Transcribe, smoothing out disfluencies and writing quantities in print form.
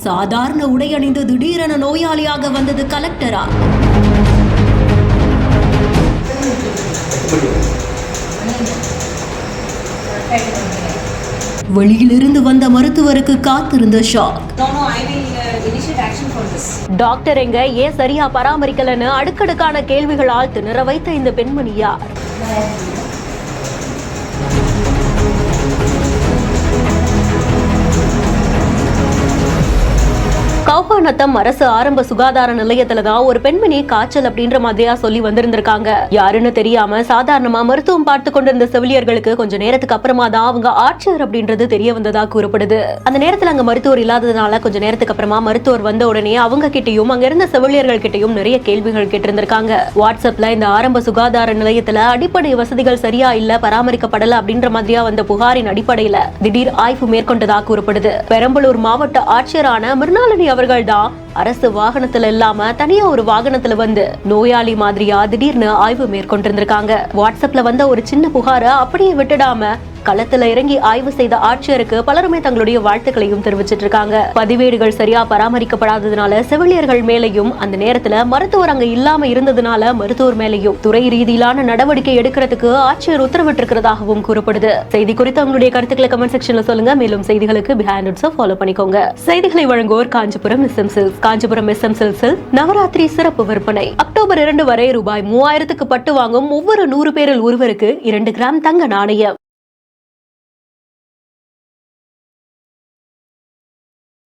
சாதாரண உடை அணிந்து திடீரென நோயாளியாக வந்தது கலெக்டரா? வெளியிலிருந்து வந்த மருத்துவருக்கு காத்திருந்த ஷாக். டாக்டர் எங்க ஏன் சரியா பராமரிக்கலன்னு அடுக்கடுக்கான கேள்விகளால் திணற வைத்த இந்த பெண்மணி யார்? கௌபாநத்தம் அரசு ஆரம்ப சுகாதார நிலையத்துலதான் ஒரு பெண்மணி காய்ச்சல் அப்படின்ற மாதிரியா சொல்லி வந்திருந்திருக்காங்க. யாருன்னு தெரியாம சாதாரணமா மருத்துவம் பார்த்து கொண்டிருந்த செவிலியர்களுக்கு கொஞ்ச நேரத்துக்கு அப்புறமா தான் அவங்க ஆட்சியர் அப்படின்றது தெரிய வந்ததா கூறப்படுது. அந்த நேரத்துல அங்க மருத்துவர் இல்லாததுனால கொஞ்ச நேரத்துக்கு அப்புறமா மருத்துவர் வந்த உடனே அவங்க கிட்டையும் அங்க இருந்த செவிலியர்கள் கிட்டையும் நிறைய கேள்விகள் கேட்டிருந்திருக்காங்க. வாட்ஸ்அப்ல இந்த ஆரம்ப சுகாதார நிலையத்துல அடிப்படை வசதிகள் சரியா இல்ல, பராமரிக்கப்படல அப்படின்ற மாதிரியா வந்த புகாரின் அடிப்படையில திடீர் ஆய்வு மேற்கொண்டதா கூறப்படுது. பெரம்பலூர் மாவட்ட ஆட்சியரான மிர்னாலினி அவர்கள் தான் அரசு வாகனத்துல இல்லாம தனியா ஒரு வாகனத்துல வந்து நோயாளி மாதிரியா திடீர்னு ஆய்வு மேற்கொண்டிருந்திருக்காங்க. வாட்ஸ்அப்ல வந்த ஒரு சின்ன புகார அப்படியே விட்டுடாம களத்துல இறங்கி ஆய்வு செய்த ஆட்சியருக்கு பலருமே தங்களுடைய வாழ்த்துக்களையும் தெரிவிச்சிட்டு இருக்காங்க. பதிவேடுகள் சரியா பராமரிக்கப்படாததுனால செவிலியர்கள் மேலையும், அந்த நேரத்துல மருத்துவர் அங்க இல்லாம இருந்ததுனால மருத்துவர் மேலையும் துறை ரீதியிலான நடவடிக்கை எடுக்கிறதுக்கு ஆட்சியர் உத்தரவிட்டு இருக்கிறதாகவும் கூறப்படுது. செய்தி குறித்து உங்களுடைய கருத்துக்களை கமெண்ட் செக்ஷன்ல சொல்லுங்க. மேலும் செய்திகளுக்கு பிஹைண்ட் இட்ஸ் ஃபாலோ பண்ணிக்கோங்க. செய்திகளை வழங்குவோர் Kanchipuram SM silks. Kanchipuram SM சில்க்ஸில் நவராத்திரி சிறப்பு விற்பனை. அக்டோபர் 2 வரை ரூபாய் 3000க்கு பட்டு வாங்கும் ஒவ்வொரு 100 பேரில் ஒருவருக்கு 2 கிராம் தங்க நாணயம்.